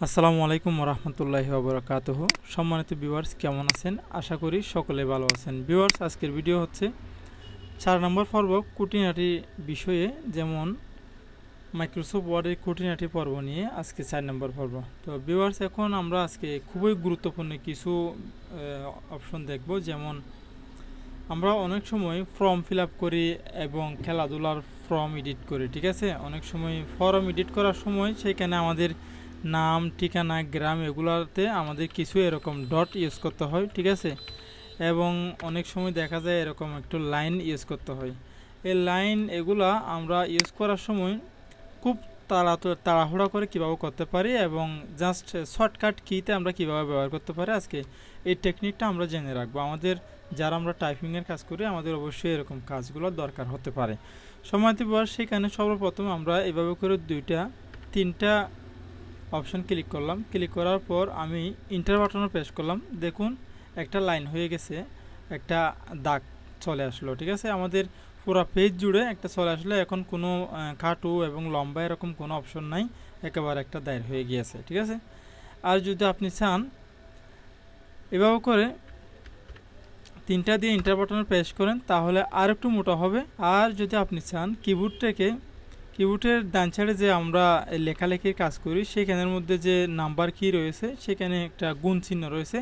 আসসালামু আলাইকুম ওরহমতুল্লাহি ওবরাকাতুহু। সম্মানিত ভিউয়ার্স, কেমন আছেন? আশা করি সকলে ভালো আছেন। ভিউয়ার্স, আজকের ভিডিও হচ্ছে 4 নম্বর পর্ব খুঁটিনাটি বিষয়ে, যেমন মাইক্রোসফট ওয়ার্ডের খুঁটিনাটি পর্ব নিয়ে আজকে 4 নম্বর পর্ব। তো ভিউয়ার্স, এখন আমরা আজকে খুবই গুরুত্বপূর্ণ কিছু অপশন দেখব। যেমন আমরা অনেক সময় ফর্ম ফিল আপ করি এবং খেলাধুলার ফর্ম এডিট করি, ঠিক আছে? অনেক সময় ফর্ম এডিট করার সময় সেখানে আমাদের নাম, ঠিকানা, গ্রাম এগুলোতে আমাদের কিছু এরকম ডট ইউজ করতে হয়, ঠিক আছে? এবং অনেক সময় দেখা যায় এরকম একটু লাইন ইউজ করতে হয়। এই লাইন এগুলা আমরা ইউজ করার সময় খুব তাড়াহুড়া করে কীভাবে করতে পারি এবং জাস্ট শর্টকাট কিতে আমরা কীভাবে ব্যবহার করতে পারি, আজকে এই টেকনিকটা আমরা জেনে রাখবো। আমাদের যারা আমরা টাইপিংয়ের কাজ করি, আমাদের অবশ্যই এরকম কাজগুলো দরকার হতে পারে। সময়তে বয়স, সেখানে সর্বপ্রথম আমরা এভাবে করে 2-3টা অপশন ক্লিক করলাম। ক্লিক করার পর আমি ইন্টার বাটনে প্রেস করলাম। দেখুন, একটা লাইন হয়ে গেছে, একটা দাগ চলে আসলো, ঠিক আছে? আমাদের পুরো পেজ জুড়ে একটা চলে আসলো। এখন কোনো খাটো এবং লম্বা এরকম কোনো অপশন নাই, একেবারে একটা দায়ের হয়ে গিয়েছে, ঠিক আছে? আর যদি আপনি চান এভাবে করে 3টা দিয়ে ইন্টার বাটনে প্রেস করেন, তাহলে আর একটু মোটা হবে। আর যদি আপনি চান কিবোর্ডের ডান সাইডে যে আমরা লেখালেখির কাজ করি, সেখানের মধ্যে যে নাম্বার কি রয়েছে, সেখানে একটা গুণ চিহ্ন রয়েছে,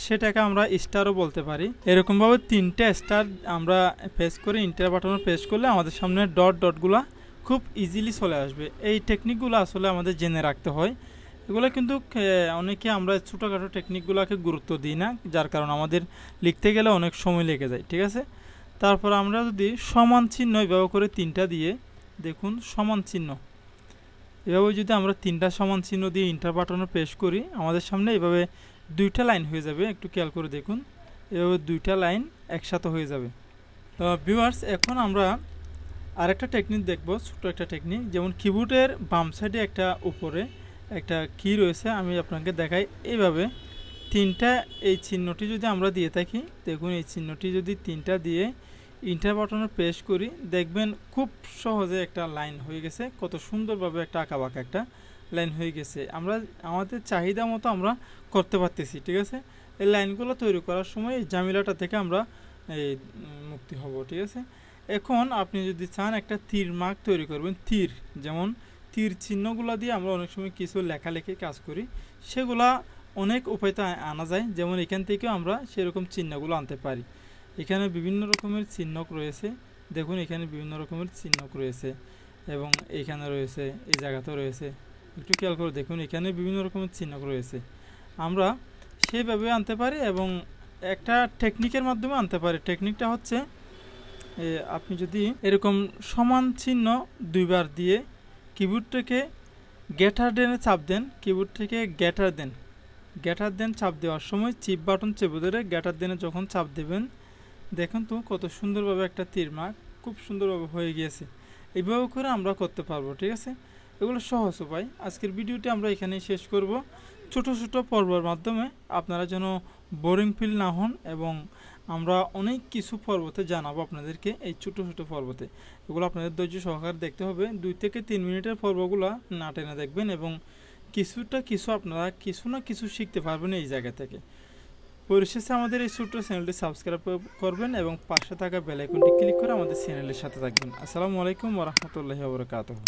সেটাকে আমরা স্টারও বলতে পারি। এরকমভাবে 3টা স্টার আমরা প্রেস করে ইন্টার বাটনে প্রেস করলে আমাদের সামনে ডটগুলো খুব ইজিলি চলে আসবে। এই টেকনিকগুলো আসলে আমাদের জেনে রাখতে হয়। এগুলো কিন্তু অনেকে আমরা ছোটোখাটো টেকনিকগুলোকে গুরুত্ব দিই না, যার কারণে আমাদের লিখতে গেলে অনেক সময় লেগে যায়, ঠিক আছে? তারপর আমরা যদি সমান চিহ্ন ব্যবহার করে 3টা দিয়ে, দেখুন সমান চিহ্ন, এভাবে যদি আমরা 3টা সমান চিহ্ন দিয়ে ইন্টার বাটনে প্রেস করি, আমাদের সামনে এভাবে 2টা লাইন হয়ে যাবে। একটু খেয়াল করে দেখুন, এভাবে 2টা লাইন একসাথে হয়ে যাবে। তো ভিউয়ার্স, এখন আমরা আরেকটা টেকনিক দেখব, ছোট্ট একটা টেকনিক। যেমন কিবোর্ডের বাম সাইডে একটা উপরে একটা কি রয়েছে, আমি আপনাকে দেখাই। এইভাবে 3টা এই চিহ্নটি যদি আমরা দিয়ে থাকি, দেখুন এই চিহ্নটি যদি 3টা দিয়ে ইন্টার বাটনে প্রেস করি, দেখবেন খুব সহজে একটা লাইন হয়ে গেছে। কত সুন্দরভাবে একটা আঁকাবাঁকা একটা লাইন হয়ে গেছে। আমরা আমাদের চাহিদা মতো আমরা করতে পারতেছি, ঠিক আছে? এই লাইনগুলো তৈরি করার সময় এই ঝামেলাটা থেকে আমরা এই মুক্তি হব, ঠিক আছে? এখন আপনি যদি চান একটা তীর মার্ক তৈরি করবেন, যেমন তীর চিহ্নগুলো দিয়ে আমরা অনেক সময় কিছু লেখালেখির কাজ করি, সেগুলা অনেক উপায়তে আনা যায়। যেমন এখান থেকেও আমরা সেরকম চিহ্নগুলো আনতে পারি। এখানে বিভিন্ন রকমের চিহ্নক রয়েছে, দেখুন এখানে বিভিন্ন রকমের চিহ্নক রয়েছে এবং এখানে রয়েছে, এই জায়গাতেও রয়েছে। একটু খেয়াল করে দেখুন, এখানে বিভিন্ন রকমের চিহ্নক রয়েছে। আমরা সেইভাবে আনতে পারি এবং একটা টেকনিকের মাধ্যমে আনতে পারি। টেকনিকটা হচ্ছে, আপনি যদি এরকম সমান চিহ্ন 2বার দিয়ে কিবোর্ড থেকে গ্রেটার দেনে চাপ দেন, কিবোর্ড থেকে গ্রেটার দেন চাপ দেওয়ার সময় চিপ বাটন চেপে ধরে গ্রেটার দেনে যখন চাপ দেবেন, দেখুন তো কত সুন্দরভাবে একটা তীর মার্ক খুব সুন্দরভাবে হয়ে গিয়েছে। এইভাবে করে আমরা করতে পারবো, ঠিক আছে? এগুলো সহজ উপায়। আজকের ভিডিওটি আমরা এখানেই শেষ করব। ছোট ছোট পর্বের মাধ্যমে আপনারা যেন বোরিং ফিল না হন, এবং আমরা অনেক কিছু পর্বতে জানাবো আপনাদেরকে। এই ছোট ছোট পর্বতে এগুলো আপনাদের ধৈর্য সহকারে দেখতে হবে। 2 থেকে 3 মিনিটের পর্বগুলো না টেনে দেখবেন এবং কিছু আপনারা কিছু না কিছু শিখতে পারবেন এই জায়গা থেকে। পরিশেষে আমাদের এই ছোট্ট চ্যানেলটি সাবস্ক্রাইব করবেন এবং পাশে থাকা বেল আইকনটি ক্লিক করে আমাদের চ্যানেলের সাথে থাকবেন। আসসালামু আলাইকুম ওয়া রাহমাতুল্লাহি ওয়া বারাকাতুহু।